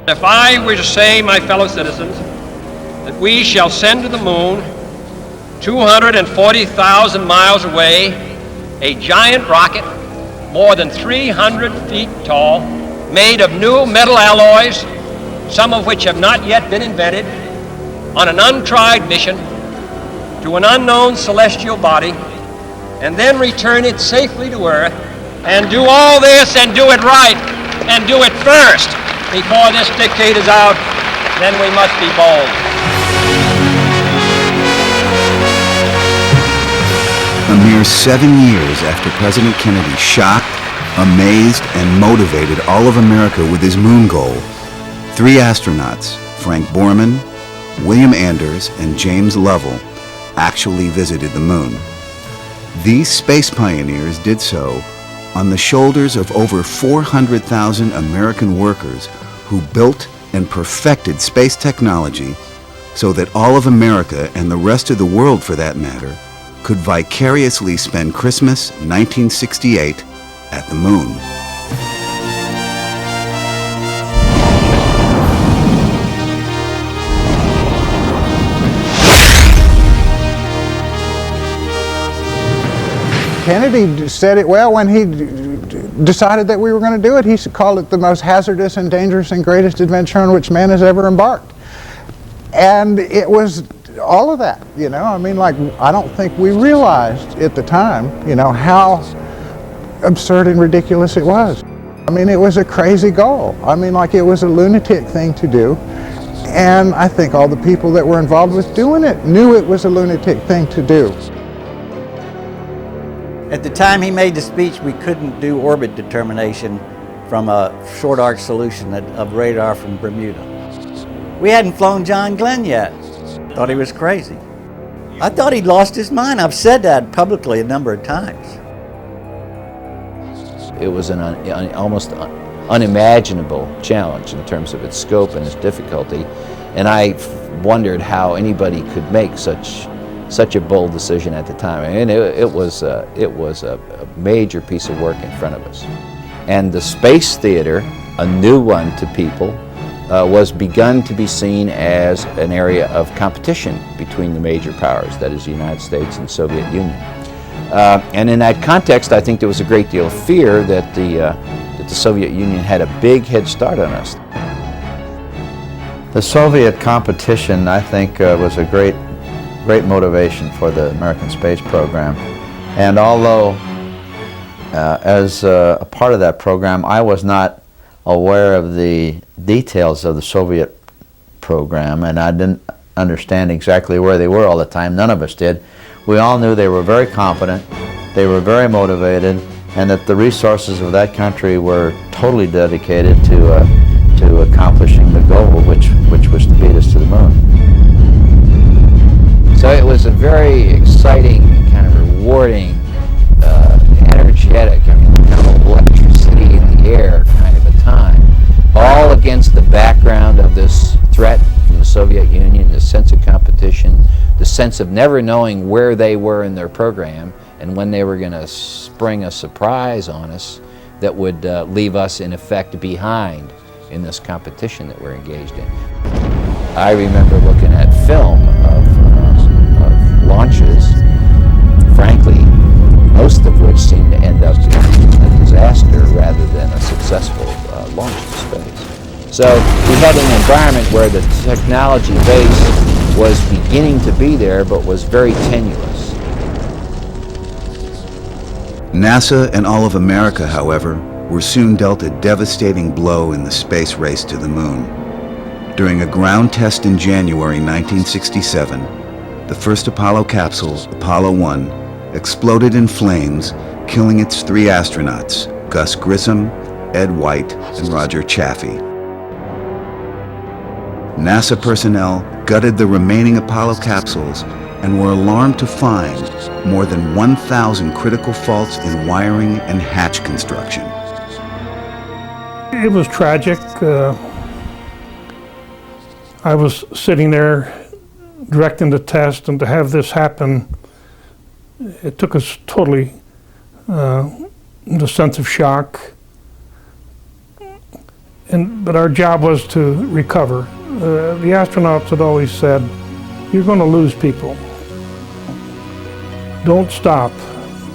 If I were to say, my fellow citizens, that we shall send to the moon 240,000 miles away a giant rocket more than 300 feet tall, made of new metal alloys, some of which have not yet been invented, on an untried mission to an unknown celestial body, and then return it safely to Earth, and do all this and do it right, and do it first before this dictate is out, then we must be bold. A mere 7 years after President Kennedy shocked, amazed, and motivated all of America with his moon goal, 3 astronauts, Frank Borman, William Anders, and James Lovell, actually visited the moon. These space pioneers did so on the shoulders of over 400,000 American workers who built and perfected space technology so that all of America, and the rest of the world for that matter, could vicariously spend Christmas 1968 at the moon. Kennedy said it well when he decided that we were going to do it. He called it the most hazardous and dangerous and greatest adventure on which man has ever embarked. And it was all of that, you know. I mean, like, I don't think we realized at the time, you know, how absurd and ridiculous it was. I mean, it was a crazy goal. I mean, like, it was a lunatic thing to do. And I think all the people that were involved with doing it knew it was a lunatic thing to do. At the time he made the speech, we couldn't do orbit determination from a short arc solution of radar from Bermuda. We hadn't flown John Glenn yet. Thought he was crazy. I thought he'd lost his mind. I've said that publicly a number of times. It was an almost unimaginable challenge in terms of its scope and its difficulty, and I wondered how anybody could make such a bold decision at the time. And it was a major piece of work in front of us. And the space theater, a new one to people, was begun to be seen as an area of competition between the major powers, that is the United States and Soviet Union. And in that context, I think there was a great deal of fear that the Soviet Union had a big head start on us. The Soviet competition, I think, was a great motivation for the American space program. And although as a part of that program I was not aware of the details of the Soviet program, and I didn't understand exactly where they were all the time, none of us did, we all knew they were very competent, they were very motivated, and that the resources of that country were totally dedicated to accomplishing the goal, which was to beat us to the moon. So it was a very exciting, kind of rewarding, energetic, I mean, kind of electricity in the air kind of a time, all against the background of this threat from the Soviet Union, the sense of competition, the sense of never knowing where they were in their program and when they were going to spring a surprise on us that would leave us, in effect, behind in this competition that we're engaged in. I remember looking at film of launches, frankly, most of which seemed to end up in a disaster rather than a successful launch in space. So we had an environment where the technology base was beginning to be there, but was very tenuous. NASA and all of America, however, were soon dealt a devastating blow in the space race to the moon. During a ground test in January 1967, the first Apollo capsule, Apollo 1, exploded in flames, killing its 3 astronauts, Gus Grissom, Ed White, and Roger Chaffee. NASA personnel gutted the remaining Apollo capsules and were alarmed to find more than 1,000 critical faults in wiring and hatch construction. It was tragic. I was sitting there directing the test, and to have this happen, it took us totally the sense of shock. But our job was to recover. The astronauts had always said, you're going to lose people. Don't stop,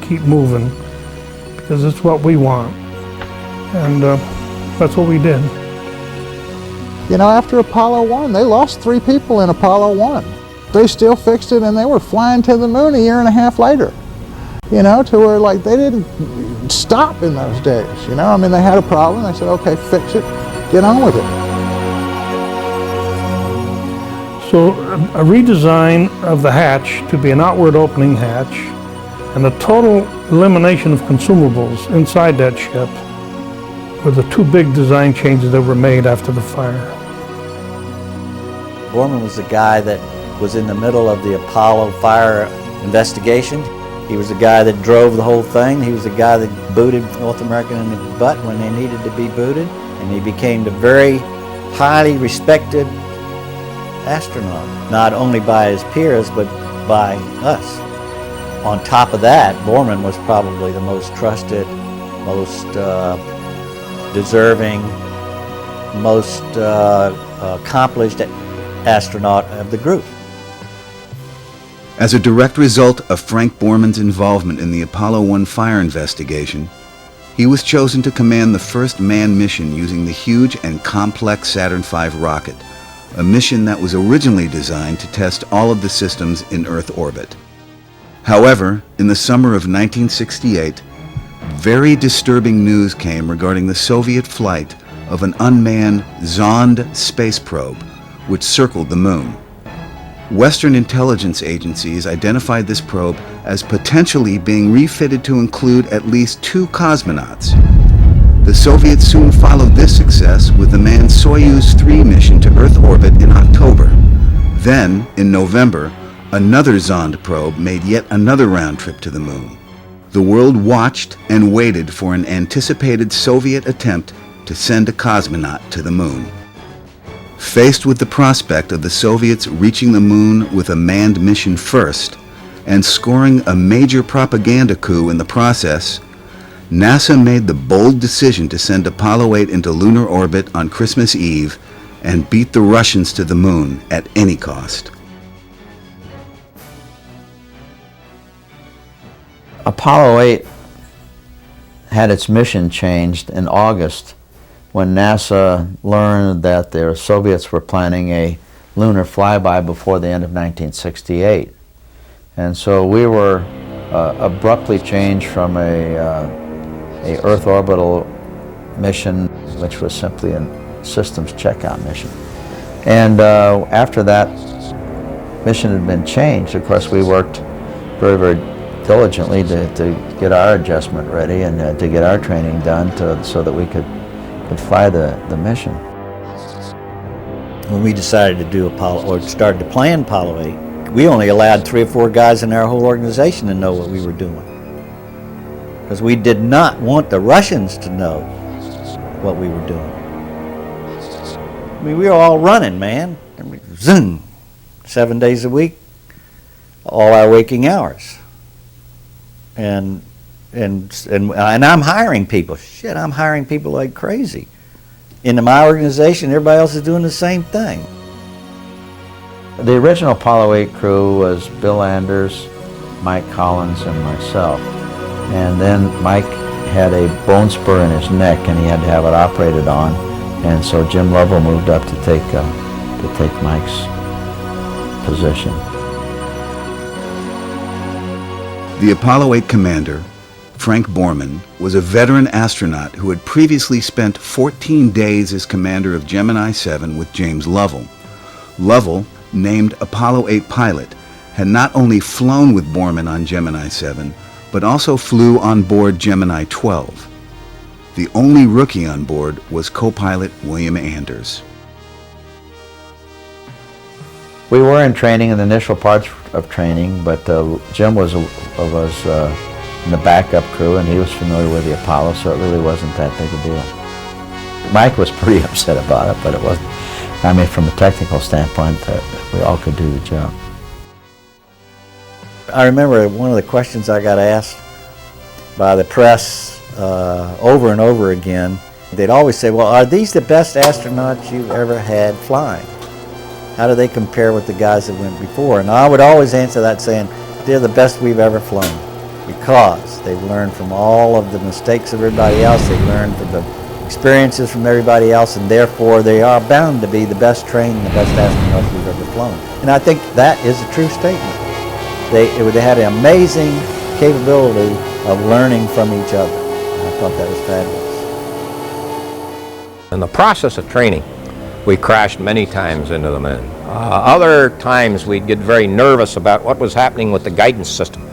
keep moving, because it's what we want. And that's what we did. You know, after Apollo 1, they lost 3 people in Apollo 1. They still fixed it, and they were flying to the moon a year and a half later. You know, to where like they didn't stop in those days, you know? I mean, they had a problem, they said, okay, fix it, get on with it. So a redesign of the hatch to be an outward opening hatch and a total elimination of consumables inside that ship were the 2 big design changes that were made after the fire. Borman was the guy that was in the middle of the Apollo fire investigation. He was the guy that drove the whole thing. He was the guy that booted North American in the butt when they needed to be booted. And he became the very highly respected astronaut, not only by his peers, but by us. On top of that, Borman was probably the most trusted, most deserving, most accomplished astronaut of the group. As a direct result of Frank Borman's involvement in the Apollo 1 fire investigation, he was chosen to command the first manned mission using the huge and complex Saturn V rocket, a mission that was originally designed to test all of the systems in Earth orbit. However, in the summer of 1968, very disturbing news came regarding the Soviet flight of an unmanned Zond space probe, which circled the moon. Western intelligence agencies identified this probe as potentially being refitted to include at least 2 cosmonauts. The Soviets soon followed this success with the manned Soyuz 3 mission to Earth orbit in October. Then, in November, another Zond probe made yet another round trip to the moon. The world watched and waited for an anticipated Soviet attempt to send a cosmonaut to the moon. Faced with the prospect of the Soviets reaching the moon with a manned mission first, and scoring a major propaganda coup in the process, NASA made the bold decision to send Apollo 8 into lunar orbit on Christmas Eve and beat the Russians to the moon at any cost. Apollo 8 had its mission changed in August when NASA learned that the Soviets were planning a lunar flyby before the end of 1968. And so we were abruptly changed from a Earth orbital mission, which was simply a systems checkout mission. And after that mission had been changed, of course, we worked very, very diligently to get our adjustment ready and to get our training done so that we could fly the mission. When we decided to do Apollo, or started to plan Apollo 8, we only allowed 3 or 4 guys in our whole organization to know what we were doing. Because we did not want the Russians to know what we were doing. I mean, we were all running, man. Zoom, 7 days a week, all our waking hours. And I'm hiring people. Shit, I'm hiring people like crazy. In my organization, everybody else is doing the same thing. The original Apollo 8 crew was Bill Anders, Mike Collins, and myself. And then Mike had a bone spur in his neck, and he had to have it operated on. And so Jim Lovell moved up to take Mike's position. The Apollo 8 commander, Frank Borman, was a veteran astronaut who had previously spent 14 days as commander of Gemini 7 with James Lovell. Lovell, named Apollo 8 pilot, had not only flown with Borman on Gemini 7, but also flew on board Gemini 12. The only rookie on board was co-pilot William Anders. We were in training in the initial parts of training, but Jim was in the backup crew, and he was familiar with the Apollo, so it really wasn't that big a deal. Mike was pretty upset about it, but it wasn't. I mean, from a technical standpoint, we all could do the job. I remember one of the questions I got asked by the press over and over again They'd always say, well, are these the best astronauts you've ever had flying? How do they compare with the guys that went before? And I would always answer that saying, they're the best we've ever flown, because they've learned from all of the mistakes of everybody else, they've learned from the experiences from everybody else, and therefore they are bound to be the best trained and the best astronauts we've ever flown. And I think that is a true statement. They had an amazing capability of learning from each other. And I thought that was fabulous. In the process of training, we crashed many times into the moon. Other times we'd get very nervous about what was happening with the guidance system,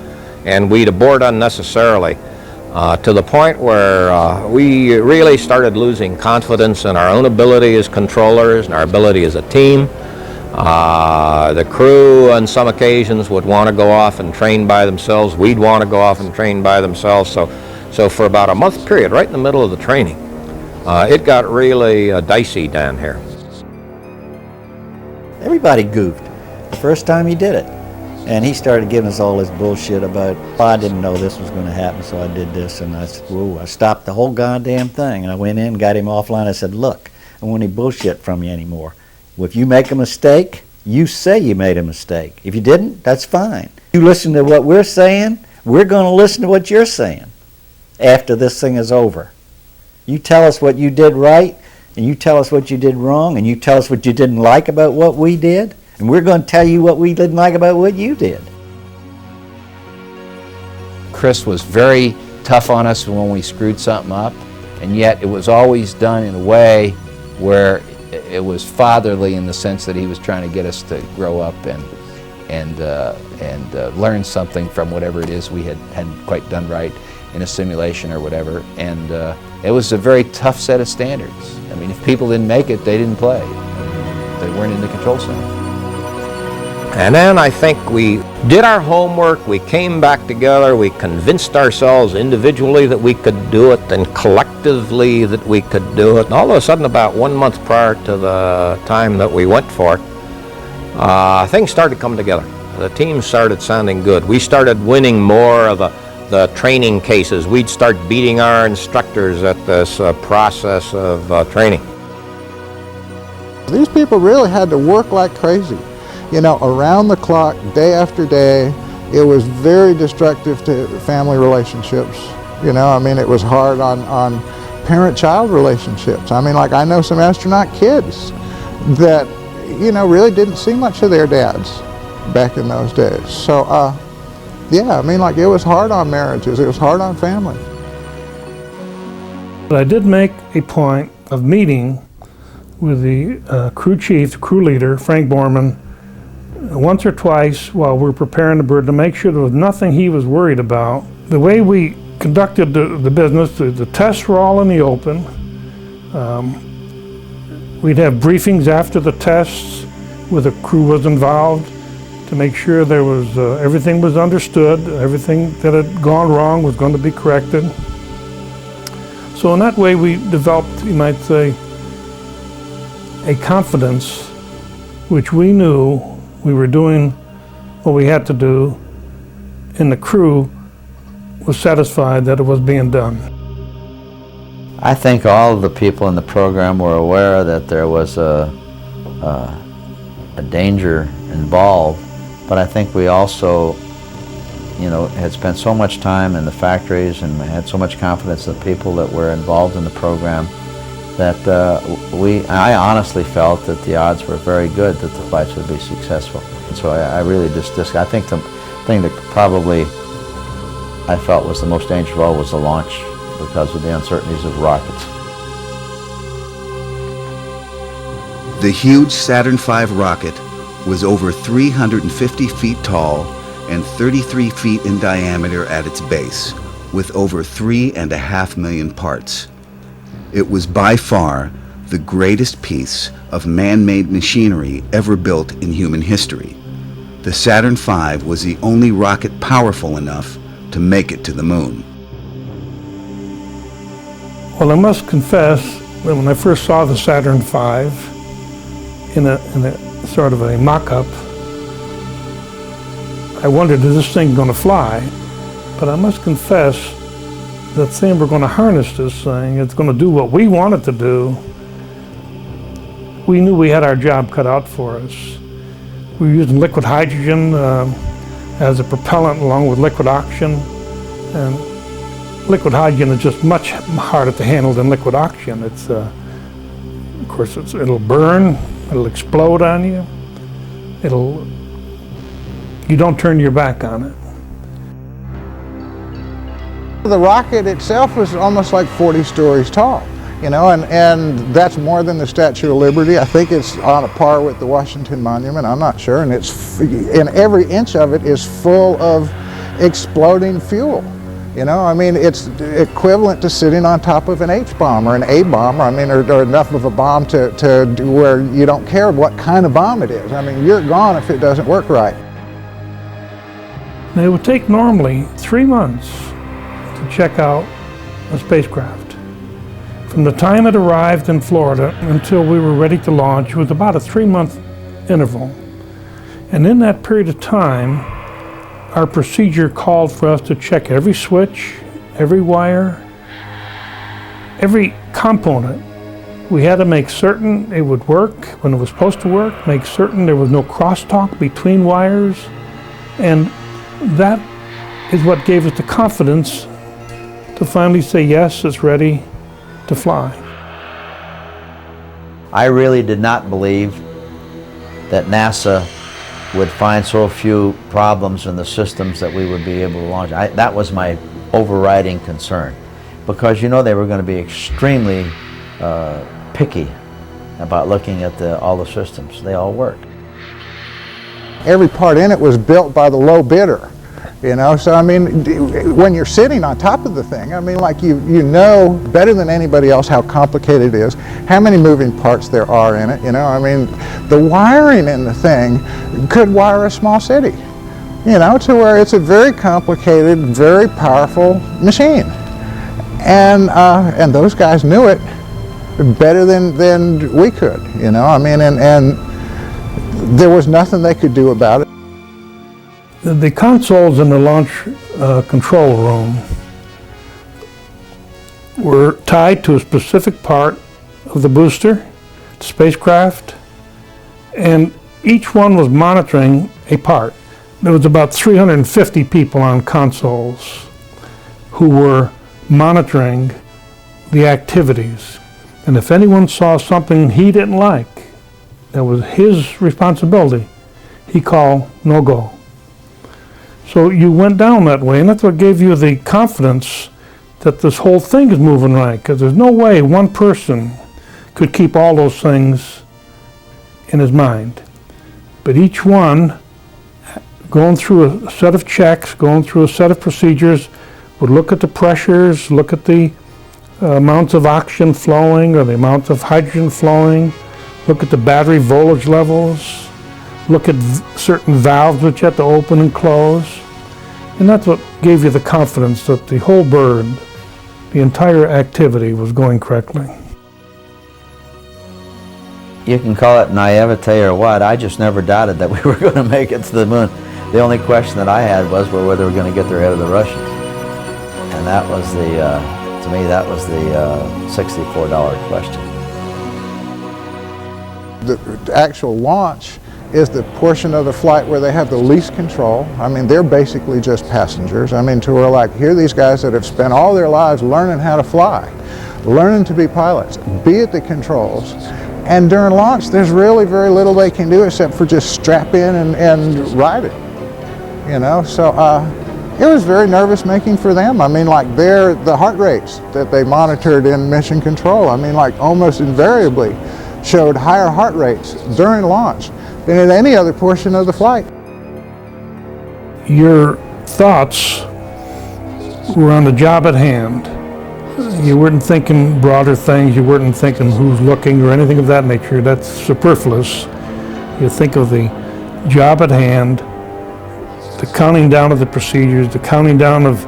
and we'd abort unnecessarily to the point where we really started losing confidence in our own ability as controllers and our ability as a team. The crew on some occasions would want to go off and train by themselves. We'd want to go off and train by themselves. So for about a month period, right in the middle of the training, it got really dicey down here. Everybody goofed the first time he did it. And he started giving us all this bullshit about, well, I didn't know this was going to happen, so I did this. And I said, whoa, I stopped the whole goddamn thing. And I went in, got him offline. I said, look, I don't want any bullshit from you anymore. Well, if you make a mistake, you say you made a mistake. If you didn't, that's fine. You listen to what we're saying, we're going to listen to what you're saying after this thing is over. You tell us what you did right, and you tell us what you did wrong, and you tell us what you didn't like about what we did, and we're going to tell you what we didn't like about what you did. Chris was very tough on us when we screwed something up, and yet it was always done in a way where it was fatherly, in the sense that he was trying to get us to grow up and learn something from whatever it is we hadn't quite done right in a simulation or whatever. And it was a very tough set of standards. I mean, if people didn't make it, they didn't play. They weren't in the control center. And then I think we did our homework, we came back together, we convinced ourselves individually that we could do it, and collectively that we could do it. And all of a sudden, about 1 month prior to the time that we went for it, things started to come together. The team started sounding good. We started winning more of the training cases. We'd start beating our instructors at this process of training. These people really had to work like crazy. You know, around the clock, day after day. It was very destructive to family relationships. You know, I mean, it was hard on parent-child relationships. I mean, like, I know some astronaut kids that, you know, really didn't see much of their dads back in those days. So, yeah, I mean, like, it was hard on marriages. It was hard on family. But I did make a point of meeting with the crew chief, the crew leader, Frank Borman, once or twice while we were preparing the bird, to make sure there was nothing he was worried about. The way we conducted the business, the tests were all in the open. We'd have briefings after the tests where the crew was involved to make sure there was everything was understood, everything that had gone wrong was going to be corrected. So in that way we developed, you might say, a confidence which we knew we were doing what we had to do, and the crew was satisfied that it was being done. I think all of the people in the program were aware that there was a danger involved, but I think we also, you know, had spent so much time in the factories and had so much confidence in the people that were involved in the program that I honestly felt that the odds were very good that the flights would be successful. And so I really I think the thing that probably I felt was the most dangerous of all was the launch, because of the uncertainties of rockets. The huge Saturn V rocket was over 350 feet tall and 33 feet in diameter at its base, with over 3.5 million parts. It was by far the greatest piece of man-made machinery ever built in human history. The Saturn V was the only rocket powerful enough to make it to the moon. Well, I must confess that when I first saw the Saturn V in a sort of a mock-up, I wondered, is this thing going to fly? But I must confess that saying we're going to harness this thing, it's going to do what we want it to do, we knew we had our job cut out for us. We were using liquid hydrogen as a propellant along with liquid oxygen, and liquid hydrogen is just much harder to handle than liquid oxygen. It's, of course, it'll burn, it'll explode on you, you don't turn your back on it. The rocket itself was almost like 40 stories tall, you know, and that's more than the Statue of Liberty. I think it's on a par with the Washington Monument, I'm not sure, and every inch of it is full of exploding fuel. You know, I mean, it's equivalent to sitting on top of an H-bomb or an A-bomb, I mean, or enough of a bomb to where you don't care what kind of bomb it is. I mean, you're gone if it doesn't work right. It would take normally 3 months to check out a spacecraft. From the time it arrived in Florida until we were ready to launch was about a 3-month interval. And in that period of time, our procedure called for us to check every switch, every wire, every component. We had to make certain it would work when it was supposed to work, make certain there was no crosstalk between wires, and that is what gave us the confidence to finally say, yes, it's ready to fly. I really did not believe that NASA would find so few problems in the systems that we would be able to launch. That was my overriding concern, because you know they were going to be extremely picky about looking at all the systems. They all work. Every part in it was built by the low bidder, you know, so I mean, when you're sitting on top of the thing, I mean, like you know better than anybody else how complicated it is, how many moving parts there are in it, you know, I mean, the wiring in the thing could wire a small city, you know, to where it's a very complicated, very powerful machine. And those guys knew it better than we could, you know, I mean, and there was nothing they could do about it. The consoles in the launch control room were tied to a specific part of the booster, the spacecraft, and each one was monitoring a part. There was about 350 people on consoles who were monitoring the activities. And if anyone saw something he didn't like, that was his responsibility, he called no go. So you went down that way, and that's what gave you the confidence that this whole thing is moving right, because there's no way one person could keep all those things in his mind. But each one, going through a set of checks, going through a set of procedures, would look at the pressures, look at the amounts of oxygen flowing or the amounts of hydrogen flowing, look at the battery voltage levels, look at certain valves which had to open and close. And that's what gave you the confidence that the whole bird, the entire activity was going correctly. You can call it naivete or what, I just never doubted that we were going to make it to the moon. The only question that I had was whether they were going to get there ahead of the Russians. And that was to me, that was the $64 question. The actual launch is the portion of the flight where they have the least control. I mean, they're basically just passengers. I mean, to where like, here are these guys that have spent all their lives learning how to fly, learning to be pilots, be at the controls. And during launch, there's really very little they can do except for just strap in and ride it, you know? So it was very nervous making for them. I mean, like the heart rates that they monitored in mission control, I mean, like almost invariably showed higher heart rates during launch than at any other portion of the flight. Your thoughts were on the job at hand. You weren't thinking broader things, you weren't thinking who's looking or anything of that nature. That's superfluous. You think of the job at hand, the counting down of the procedures, the counting down of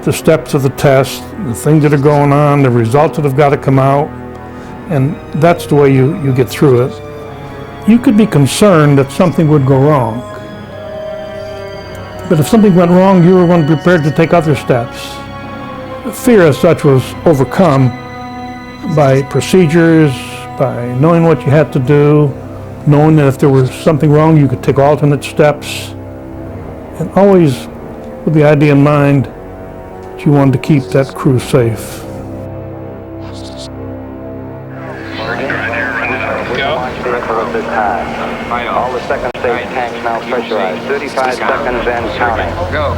the steps of the test, the things that are going on, the results that have got to come out, and that's the way you get through it. You could be concerned that something would go wrong. But if something went wrong, you were prepared to take other steps. fear as such was overcome by procedures, by knowing what you had to do, knowing that if there was something wrong, you could take alternate steps, and always with the idea in mind that you wanted to keep that crew safe. All the second stage tanks now pressurized. 35 seconds and counting. Go.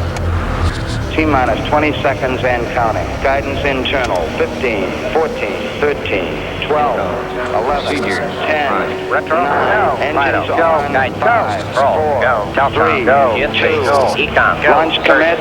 T-minus 20 seconds and counting. Guidance internal. 15, 14, 13, 12, 11, 10, 9. Engines on. 5, 4, 3, 2, launch commit.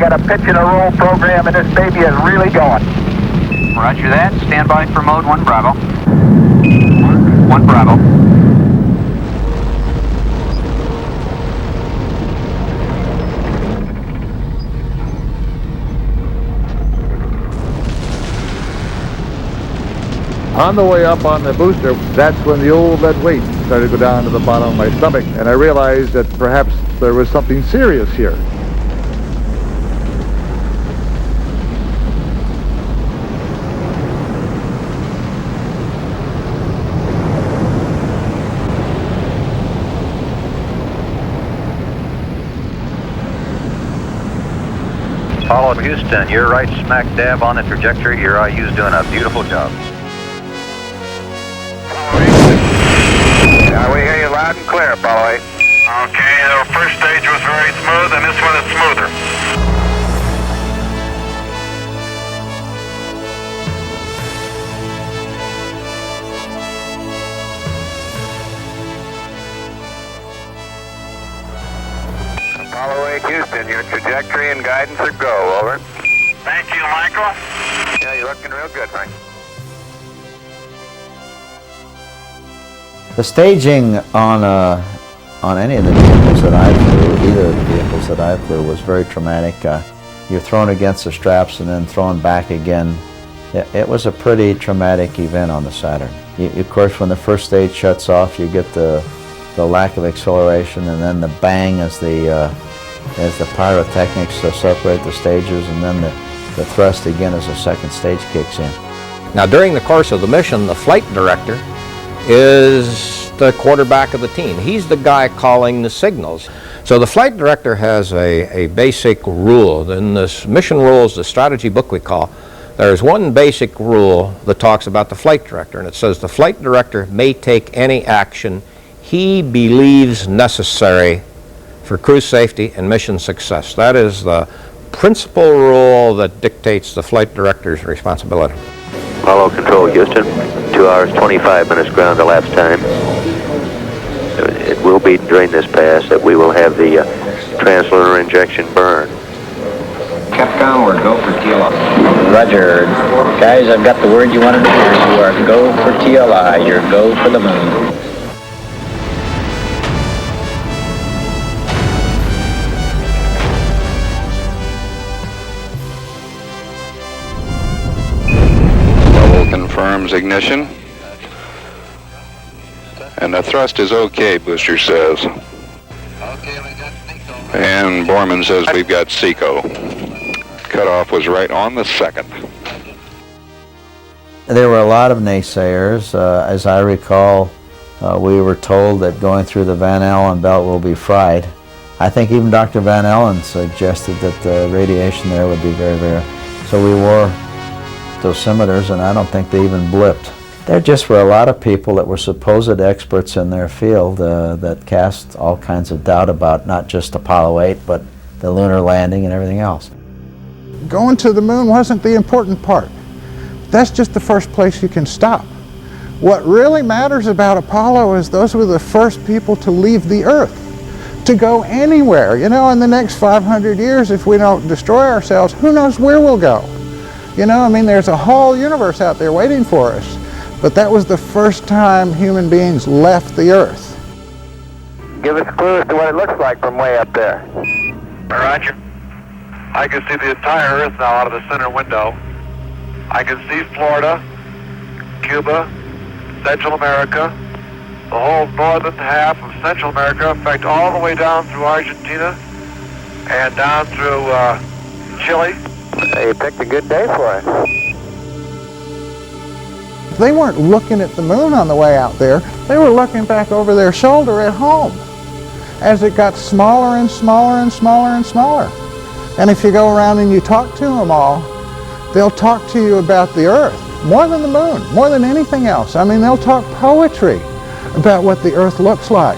got a pitch and a roll program, and this baby is really going. Roger that. Stand by for mode 1 Bravo. 1 Bravo. On the way up on the booster, that's when the old lead weight started to go down to the bottom of my stomach, and I realized that perhaps there was something serious here. Apollo Houston, you're right smack dab on the trajectory. Your IU's doing a beautiful job. Yeah, we hear you loud and clear, Apollo 8. Okay, the first stage was very smooth, and this one is smoother. Apollo 8 Houston, your trajectory and guidance are go, over. Thank you, Michael. Yeah, you're looking real good, Frank. The staging on any of the vehicles that I flew, either of the vehicles that I flew, was very traumatic. You're thrown against the straps and then thrown back again. It was a pretty traumatic event on the Saturn. Of course, when the first stage shuts off, you get the lack of acceleration, and then the bang as the pyrotechnics separate the stages, and then the thrust again as the second stage kicks in. Now, during the course of the mission, the flight director is the quarterback of the team. He's the guy calling the signals. So the flight director has a basic rule. In this mission rules, the strategy book we call, there's one basic rule that talks about the flight director, and it says the flight director may take any action he believes necessary for crew safety and mission success. That is the principal rule that dictates the flight director's responsibility. Apollo Control, Houston, 2 hours 25 minutes ground elapsed time. It will be during this pass that we will have the translunar injection burn. Capcom, we're go for TLI. Roger. Guys, I've got the word you wanted to hear. You are go for TLI. You're go for the moon. Confirms ignition. And the thrust is okay, booster says. And Borman says we've got SECO. cutoff was right on the 2nd. There were a lot of naysayers. As I recall, we were told that going through the Van Allen belt will be fried. I think even Dr. Van Allen suggested that the radiation there would be very, very... So we wore dosimeters, and I don't think they even blipped. There just were a lot of people that were supposed experts in their field that cast all kinds of doubt about not just Apollo 8, but the lunar landing and everything else. Going to the moon wasn't the important part. That's just the first place you can stop. What really matters about Apollo is those were the first people to leave the Earth, to go anywhere. You know, in the next 500 years, if we don't destroy ourselves, who knows where we'll go? You know, I mean, there's a whole universe out there waiting for us. But that was the first time human beings left the Earth. Give us clues to what it looks like from way up there. Roger. I can see the entire Earth now out of the center window. I can see Florida, Cuba, Central America, the whole northern half of Central America, in fact all the way down through Argentina and down through Chile. You picked a good day for it. They weren't looking at the moon on the way out there. They were looking back over their shoulder at home as it got smaller and smaller and smaller and smaller. And if you go around and you talk to them all, they'll talk to you about the Earth more than the moon, more than anything else. I mean, they'll talk poetry about what the Earth looks like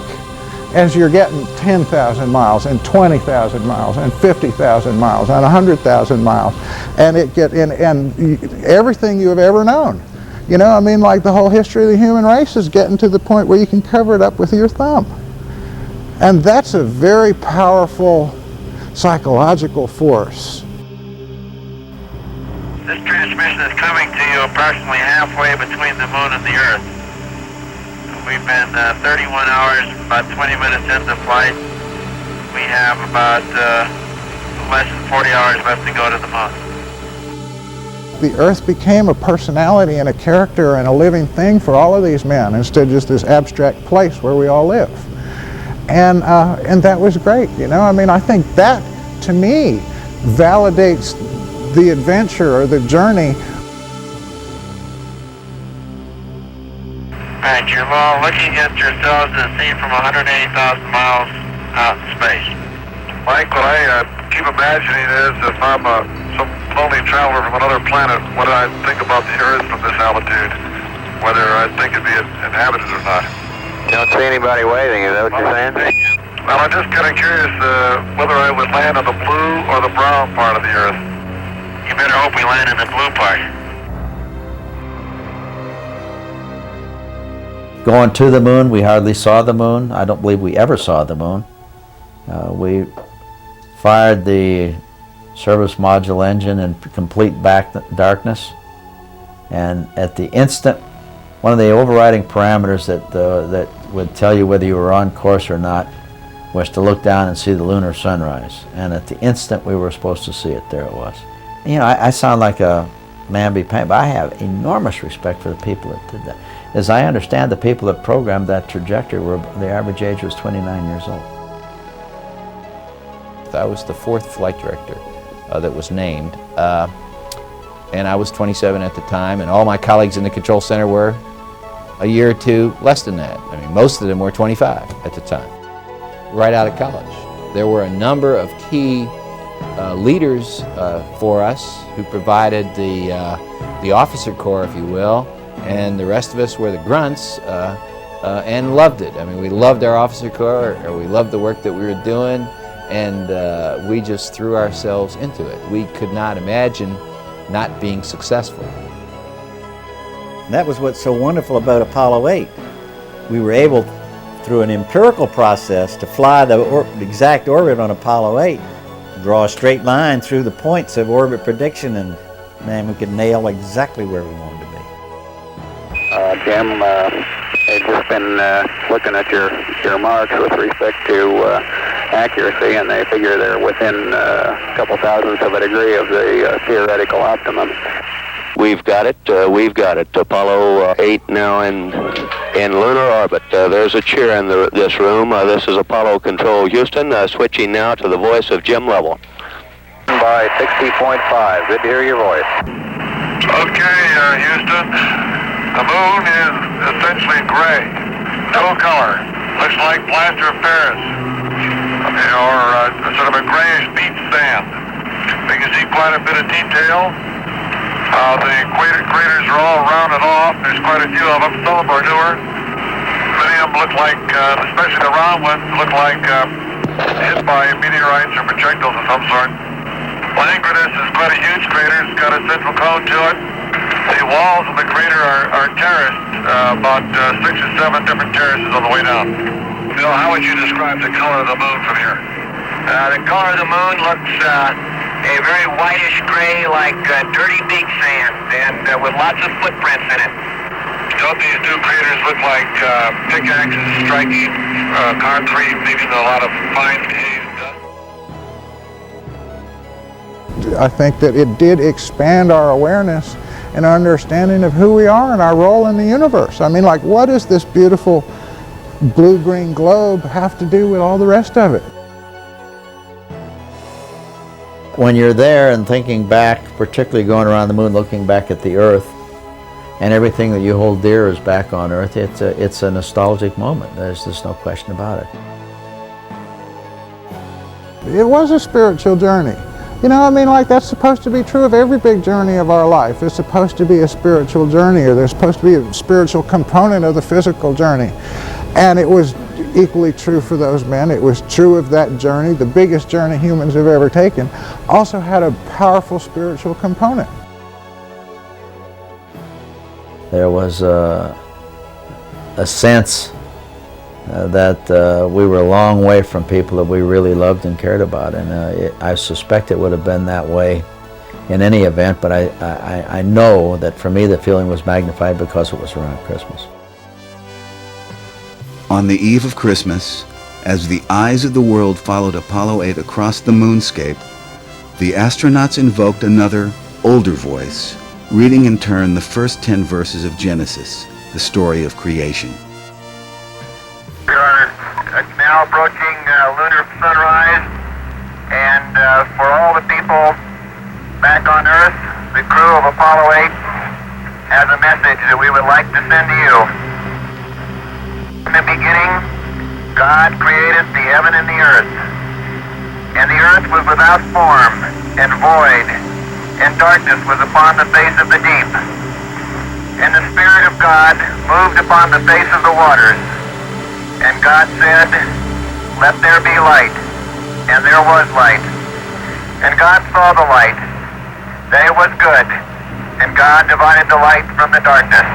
as you're getting 10,000 miles and 20,000 miles and 50,000 miles and 100,000 miles and everything you have ever known. You know, I mean, like the whole history of the human race is getting to the point where you can cover it up with your thumb. And that's a very powerful psychological force. This transmission is coming to you approximately halfway between the moon and the Earth. We've been 31 hours, about 20 minutes into flight. We have about less than 40 hours left to go to the moon. The Earth became a personality and a character and a living thing for all of these men instead of just this abstract place where we all live. And that was great, you know. I mean, I think that, to me, validates the adventure or the journey. Right, you're looking at yourselves as seen from 180,000 miles out in space. Mike, what I keep imagining is if I'm some lonely traveler from another planet, what do I think about the Earth from this altitude? Whether I think it'd be inhabited or not. You don't see anybody waving, is that what you're saying? Well, I'm just kind of curious whether I would land on the blue or the brown part of the Earth. You better hope we land in the blue part. Going to the moon, we hardly saw the moon. I don't believe we ever saw the moon. We fired the service module engine in complete darkness, and at the instant, one of the overriding parameters that would tell you whether you were on course or not was to look down and see the lunar sunrise. And at the instant we were supposed to see it, there it was. You know, I sound like a man be painted, but I have enormous respect for the people that did that. As I understand, the people that programmed that trajectory were, the average age was 29 years old. I was the 4th flight director that was named, and I was 27 at the time, and all my colleagues in the control center were a year or two less than that. I mean, most of them were 25 at the time, right out of college. There were a number of key leaders for us who provided the officer corps, if you will, and the rest of us were the grunts and loved it. I mean, we loved our officer corps, or we loved the work that we were doing, and we just threw ourselves into it. We could not imagine not being successful. And that was what's so wonderful about Apollo 8. We were able, through an empirical process, to fly the exact orbit on Apollo 8, draw a straight line through the points of orbit prediction, and man, we could nail exactly where we wanted to be. Jim, they've just been looking at your marks with respect to accuracy, and they figure they're within a couple thousandths of a degree of the theoretical optimum. We've got it. We've got it. Apollo 8 now in lunar orbit. There's a cheer in this room. This is Apollo Control Houston, switching now to the voice of Jim Lovell. By verify 60.5. Good to hear your voice. Okay, Houston. The moon is essentially gray. No color. Looks like plaster of Paris. Or sort of a grayish beach sand. We can see quite a bit of detail. The craters are all rounded off. There's quite a few of them. Some of them are newer. Many of them look like, especially the round ones, look like hit by meteorites or projectiles of some sort. Langrenus is quite a huge crater. It's got a central cone to it. The walls of the crater are terraced, about 6 or 7 different terraces on the way down. Bill, how would you describe the color of the moon from here? The color of the moon looks a very whitish gray, like dirty beach sand, and with lots of footprints in it. Don't these new craters look like pickaxes striking concrete, leaving a lot of fine haze dust? I think that it did expand our awareness and our understanding of who we are and our role in the universe. I mean, like, what does this beautiful blue-green globe have to do with all the rest of it? When you're there and thinking back, particularly going around the moon, looking back at the Earth, and everything that you hold dear is back on Earth, it's a nostalgic moment. There's just no question about it. It was a spiritual journey. You know, I mean, like, that's supposed to be true of every big journey of our life. It's supposed to be a spiritual journey, or there's supposed to be a spiritual component of the physical journey. And it was equally true for those men. It was true of that journey, the biggest journey humans have ever taken, also had a powerful spiritual component. There was a sense that we were a long way from people that we really loved and cared about, and I suspect it would have been that way in any event, but I know that for me the feeling was magnified because it was around Christmas. On the eve of Christmas, as the eyes of the world followed Apollo 8 across the moonscape, the astronauts invoked another, older voice, reading in turn the first 10 verses of Genesis, the story of creation. We are now approaching lunar sunrise, and for all the people back on Earth, the crew of Apollo 8 has a message that we would like to send to you. In the beginning, God created the heaven and the earth. And the earth was without form and void, and darkness was upon the face of the deep. And the Spirit of God moved upon the face of the waters. And God said, "Let there be light." And there was light. And God saw the light, that it was good. And God divided the light from the darkness.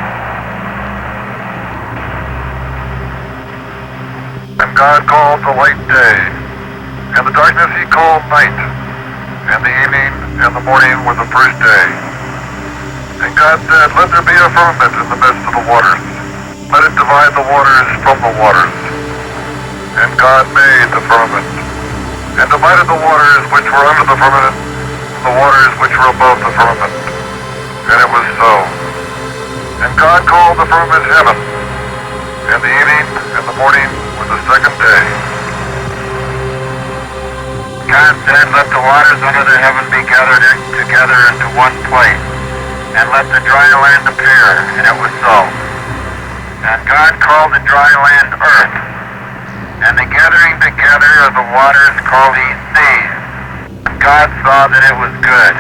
And God called the light day, and the darkness he called night, and the evening and the morning were the first day. And God said, "Let there be a firmament in the midst of the waters. Let it divide the waters from the waters." And God made the firmament, and divided the waters which were under the firmament from the waters which were above the firmament. And it was so. And God called the firmament heaven, and the evening and the morning were the second day. God said, "Let the waters under the heaven be gathered together into one place, and let the dry land appear." And it was so. And God called the dry land earth, and the gathering together of the waters called he seas. And God saw that it was good.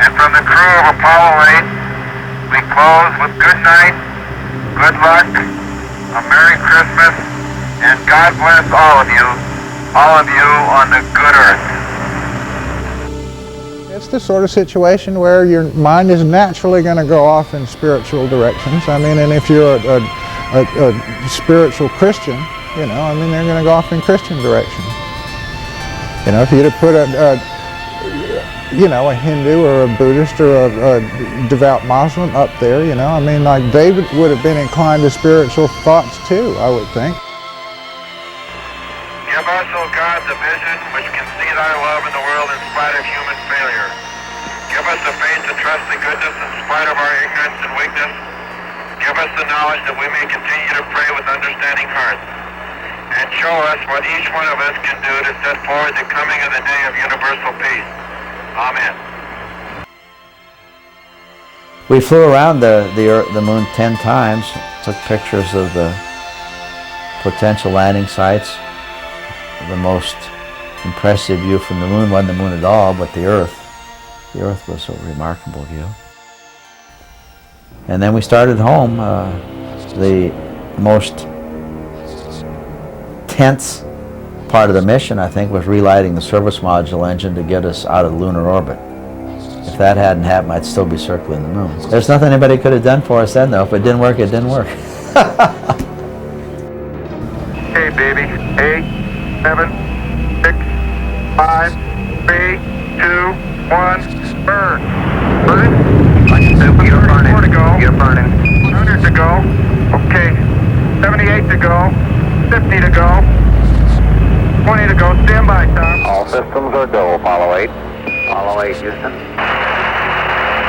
And from the crew of Apollo 8, we close with good night, good luck, a Merry Christmas, and God bless all of you on the good earth. It's the sort of situation where your mind is naturally going to go off in spiritual directions. I mean, and if you're a spiritual Christian, you know, I mean, they're going to go off in Christian directions. You know, if you'd have put a Hindu or a Buddhist or a devout Muslim up there, you know, I mean, like, they would have been inclined to spiritual thoughts too, I would think. Give us, O God, the vision which can see thy love in the world in spite of human failure. Give us the faith to trust the goodness in spite of our ignorance and weakness. Give us the knowledge that we may continue to pray with understanding hearts. and show us what each one of us can do to set forward the coming of the day of universal peace. Amen. We flew around the moon 10 times, took pictures of the potential landing sites. The most impressive view from the moon wasn't the moon at all, but the Earth. The Earth was a remarkable view. And then we started home. The most tense part of the mission, I think, was relighting the service module engine to get us out of lunar orbit. If that hadn't happened, I'd still be circling the moon. There's nothing anybody could have done for us then, though. If it didn't work, it didn't work. Hey, baby. 8, 7, 6, 5, 3, 2, 1, burn. Burn? You're burning. 4 to go. You're burning. 100 to go. Okay. 78 to go. 50 to go. 20 to go. Stand by, Tom. All systems are go. Apollo 8. Apollo 8, Houston.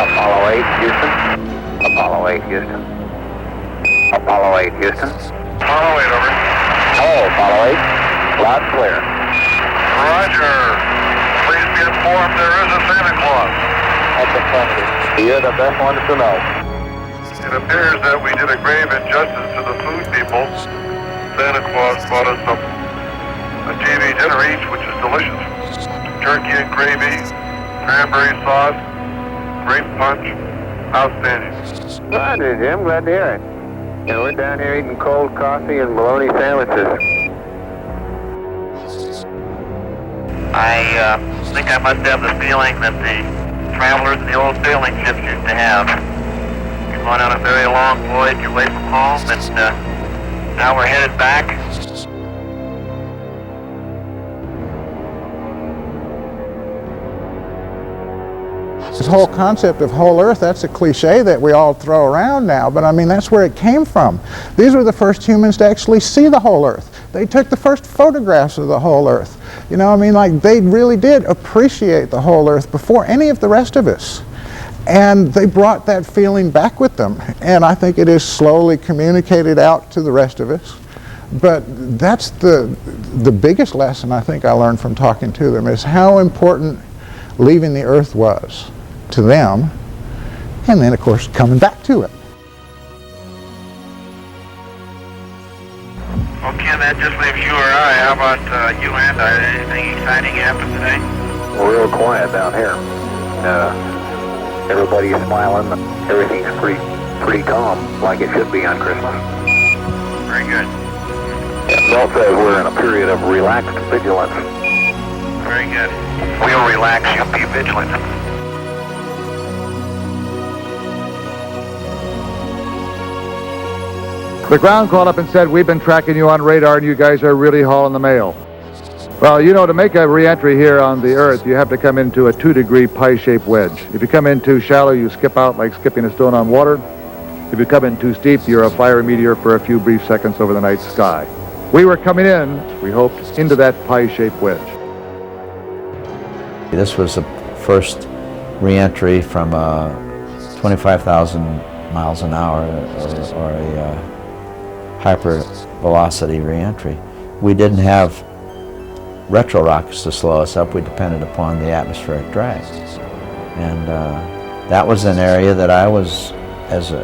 Apollo 8, Houston. Apollo 8, Houston. Apollo 8, Houston. Apollo 8, over. Oh, Apollo 8. Loud and clear. Roger. Please be informed there is a Santa Claus. That's affirmative. You're the best one to know. It appears that we did a grave injustice to the food people. Santa Claus brought us a TV dinner each, which is delicious. Turkey and gravy, cranberry sauce, grape punch, outstanding. Roger, Jim. Glad to hear it. And we're down here eating cold coffee and bologna sandwiches. I think I must have the feeling that the travelers in the old sailing ships used to have. We've gone on a very long voyage away from home, and now we're headed back. This whole concept of whole Earth, that's a cliche that we all throw around now, but I mean, that's where it came from. These were the first humans to actually see the whole Earth. They took the first photographs of the whole Earth. You know, I mean, like, they really did appreciate the whole Earth before any of the rest of us. And they brought that feeling back with them. And I think it is slowly communicated out to the rest of us. But that's the biggest lesson I think I learned from talking to them, is how important leaving the Earth was to them, and then of course coming back to it. Well, Ken, that just leaves you or I. How about you and I? Anything exciting happen today? We're real quiet down here. Everybody's smiling. Everything's pretty calm, like it should be on Christmas. Very good. Bill says we're in a period of relaxed vigilance. Very good. We'll relax, you'll be vigilant. The ground called up and said, we've been tracking you on radar and you guys are really hauling the mail. Well, you know, to make a re-entry here on the Earth, you have to come into a 2-degree pie-shaped wedge. If you come in too shallow, you skip out like skipping a stone on water. If you come in too steep, you're a fiery meteor for a few brief seconds over the night sky. We were coming in, we hoped, into that pie-shaped wedge. This was the first re-entry from 25,000 miles an hour or a hypervelocity re-entry. We didn't have retro rockets to slow us up. We depended upon the atmospheric drag. And that was an area that I was, as the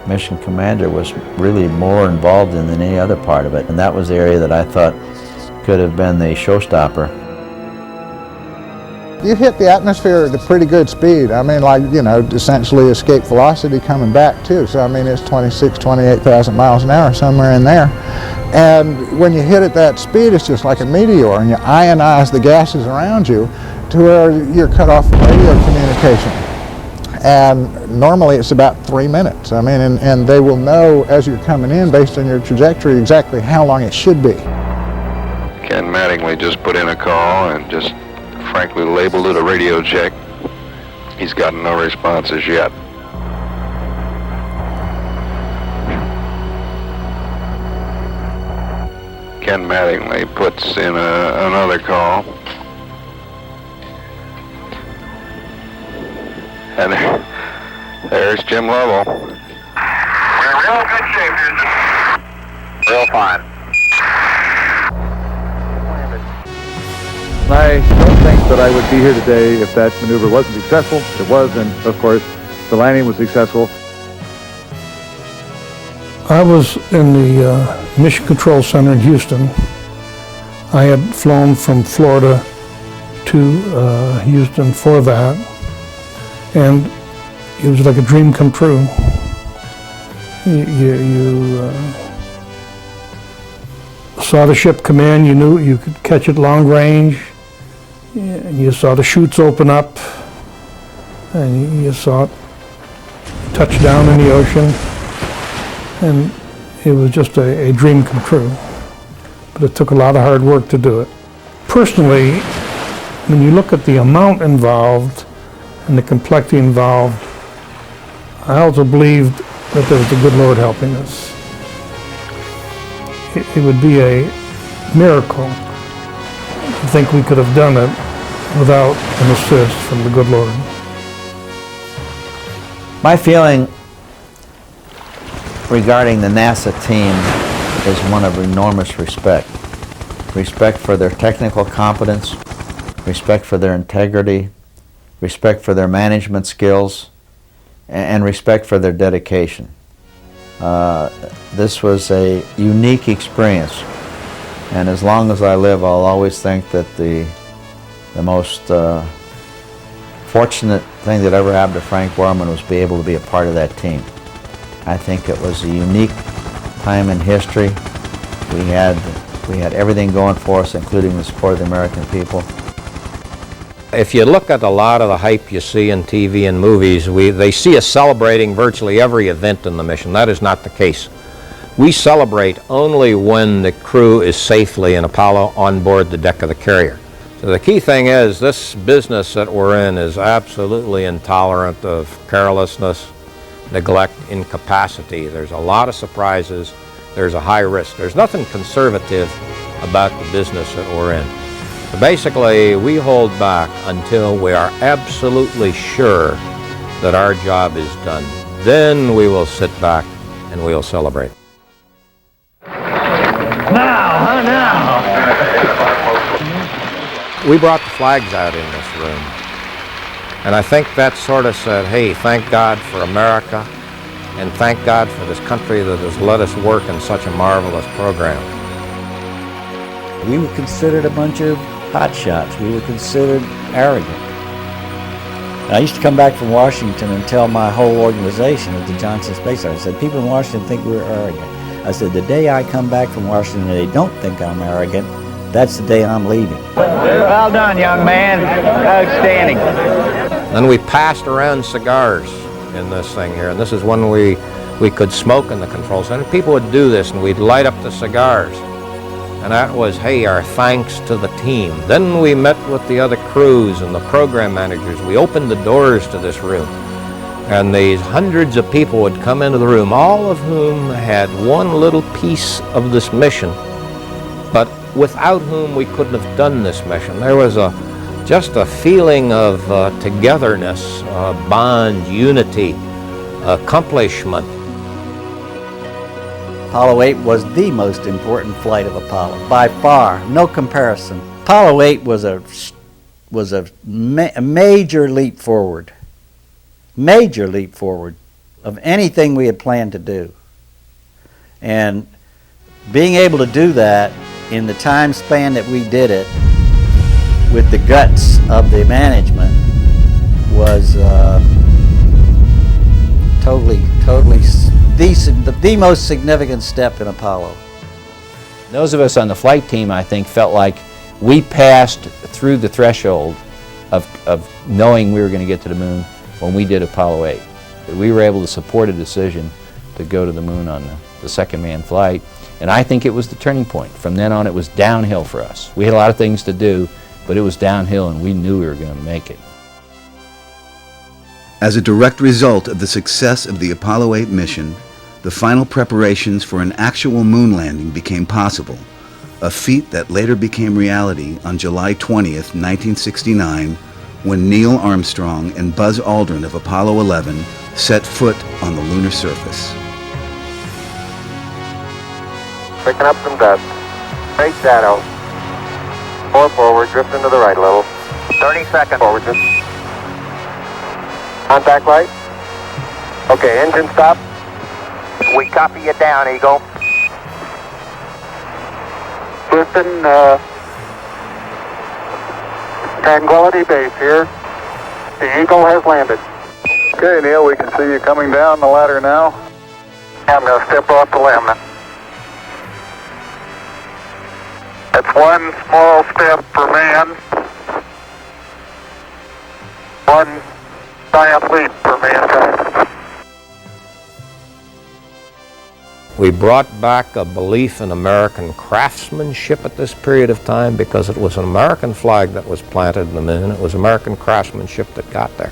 mission commander, was really more involved in than any other part of it. And that was the area that I thought could have been the showstopper. You hit the atmosphere at a pretty good speed. I mean, like, you know, essentially escape velocity coming back too. So I mean, it's 28,000 miles an hour, somewhere in there. And when you hit at that speed, it's just like a meteor, and you ionize the gases around you to where you're cut off from radio communication. And normally it's about 3 minutes. I mean, and they will know as you're coming in, based on your trajectory, exactly how long it should be. Ken Mattingly just put in a call and just frankly labeled it a radio check. He's gotten no responses yet. Ken Mattingly puts in another call. And there's Jim Lovell. We're in real good shape, Houston. Real fine. I don't think that I would be here today if that maneuver wasn't successful. It was, and of course, the landing was successful. I was in the Mission Control Center in Houston. I had flown from Florida to Houston for that, and it was like a dream come true. You saw the ship come in, you knew you could catch it long range, and you saw the chutes open up, and you saw it touch down in the ocean, and it was just a dream come true. But it took a lot of hard work to do it. Personally, when you look at the amount involved and the complexity involved, I also believed that there was the good Lord helping us. It would be a miracle to think we could have done it without an assist from the good Lord. My feeling regarding the NASA team is one of enormous respect. Respect for their technical competence, respect for their integrity, respect for their management skills, and respect for their dedication. This was a unique experience, and as long as I live, I'll always think that the most fortunate thing that ever happened to Frank Borman was to be able to be a part of that team. I think it was a unique time in history. We had everything going for us, including the support of the American people. If you look at a lot of the hype you see in TV and movies, they see us celebrating virtually every event in the mission. That is not the case. We celebrate only when the crew is safely in Apollo on board the deck of the carrier. So the key thing is this business that we're in is absolutely intolerant of carelessness, neglect, incapacity. There's a lot of surprises. There's a high risk. There's nothing conservative about the business that we're in. So basically, we hold back until we are absolutely sure that our job is done. Then we will sit back and we will celebrate. Now. We brought the flags out in this room. And I think that sort of said, hey, thank God for America, and thank God for this country that has let us work in such a marvelous program. We were considered a bunch of hotshots. We were considered arrogant. And I used to come back from Washington and tell my whole organization at the Johnson Space Center, I said, people in Washington think we're arrogant. I said, the day I come back from Washington and they don't think I'm arrogant, that's the day I'm leaving. Well done, young man. Outstanding. Then we passed around cigars in this thing here, and this is when we could smoke in the control center. People would do this, and we'd light up the cigars. And that was, hey, our thanks to the team. Then we met with the other crews and the program managers. We opened the doors to this room. And these hundreds of people would come into the room, all of whom had one little piece of this mission, but without whom we couldn't have done this mission. There was just a feeling of togetherness, bond, unity, accomplishment. Apollo 8 was the most important flight of Apollo, by far, no comparison. Apollo 8 was a major leap forward of anything we had planned to do. And being able to do that in the time span that we did it, with the guts of the management, was totally the most significant step in Apollo. Those of us on the flight team, I think, felt like we passed through the threshold of knowing we were going to get to the moon when we did Apollo 8. We were able to support a decision to go to the moon on the second manned flight, and I think it was the turning point. From then on, it was downhill for us. We had a lot of things to do, but it was downhill, and we knew we were going to make it. As a direct result of the success of the Apollo 8 mission, the final preparations for an actual moon landing became possible, a feat that later became reality on July 20th, 1969, when Neil Armstrong and Buzz Aldrin of Apollo 11 set foot on the lunar surface. Picking up some dust. Straight shadow. 4 forward, drifting to the right a little. 30 seconds. Forward, just. Contact light. Okay, engine stop. We copy you down, Eagle. Houston, Tranquility Base here. The Eagle has landed. Okay, Neil, we can see you coming down the ladder now. I'm going to step off the limb. That's one small step for man, one giant leap for mankind. We brought back a belief in American craftsmanship at this period of time because it was an American flag that was planted in the moon. It was American craftsmanship that got there.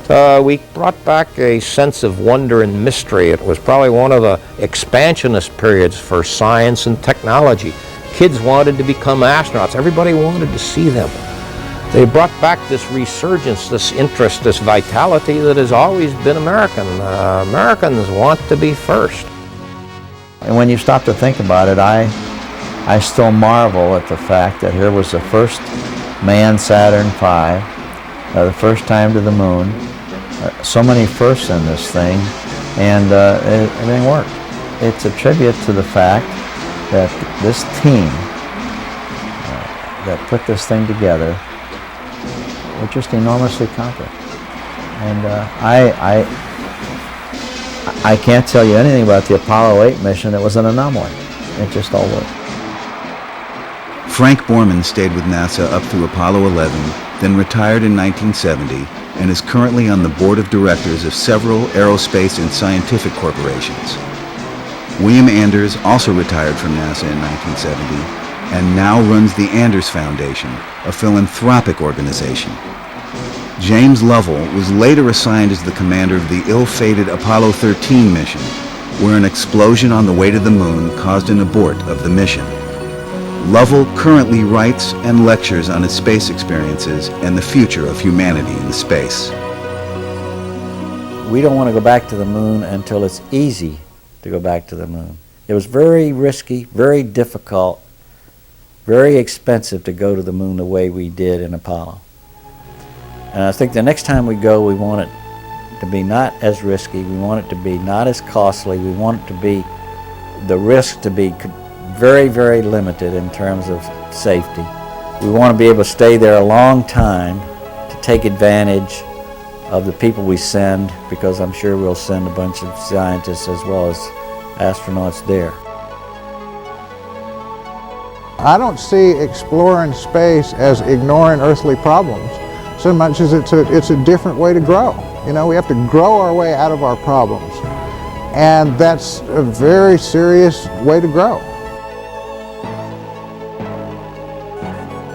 So we brought back a sense of wonder and mystery. It was probably one of the expansionist periods for science and technology. Kids wanted to become astronauts. Everybody wanted to see them. They brought back this resurgence, this interest, this vitality that has always been American. Americans want to be first. And when you stop to think about it, I still marvel at the fact that here was the first manned Saturn V, the first time to the moon, so many firsts in this thing, and everything worked. It's a tribute to the fact that this team that put this thing together were just enormously competent. And I can't tell you anything about the Apollo 8 mission. It was an anomaly. It just all worked. Frank Borman stayed with NASA up through Apollo 11, then retired in 1970, and is currently on the board of directors of several aerospace and scientific corporations. William Anders also retired from NASA in 1970 and now runs the Anders Foundation, a philanthropic organization. James Lovell was later assigned as the commander of the ill-fated Apollo 13 mission, where an explosion on the way to the moon caused an abort of the mission. Lovell currently writes and lectures on his space experiences and the future of humanity in space. We don't want to go back to the moon until it's easy to go back to the moon. It was very risky, very difficult, very expensive to go to the moon the way we did in Apollo. And I think the next time we go, we want it to be not as risky, we want it to be not as costly, we want it to be, the risk to be very, very limited in terms of safety. We want to be able to stay there a long time to take advantage of the people we send, because I'm sure we'll send a bunch of scientists as well as astronauts there. I don't see exploring space as ignoring earthly problems so much as it's a different way to grow. You know, we have to grow our way out of our problems, and that's a very serious way to grow.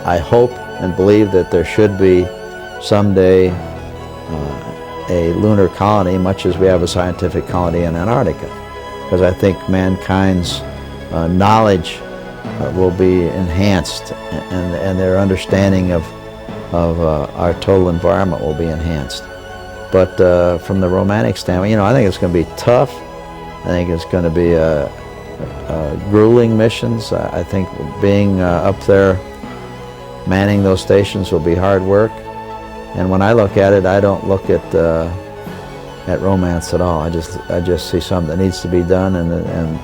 I hope and believe that there should be someday a lunar colony, much as we have a scientific colony in Antarctica, because I think mankind's knowledge will be enhanced, and their understanding of our total environment will be enhanced. But from the romantic standpoint, you know, I think it's going to be tough. I think it's going to be grueling missions. I think being up there manning those stations will be hard work. And when I look at it, I don't look at romance at all. I just see something that needs to be done, and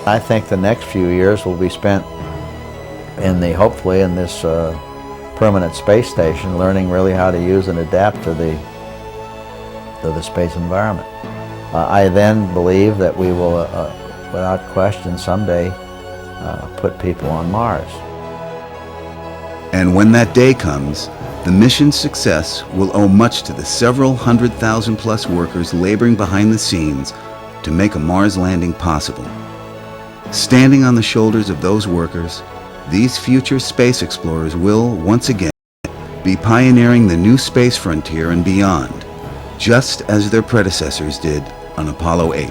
I think the next few years will be spent hopefully in this permanent space station, learning really how to use and adapt to the space environment. I then believe that we will, without question, someday put people on Mars. And when that day comes, the mission's success will owe much to the several 100,000 plus workers laboring behind the scenes to make a Mars landing possible. Standing on the shoulders of those workers, these future space explorers will, once again, be pioneering the new space frontier and beyond, just as their predecessors did on Apollo 8.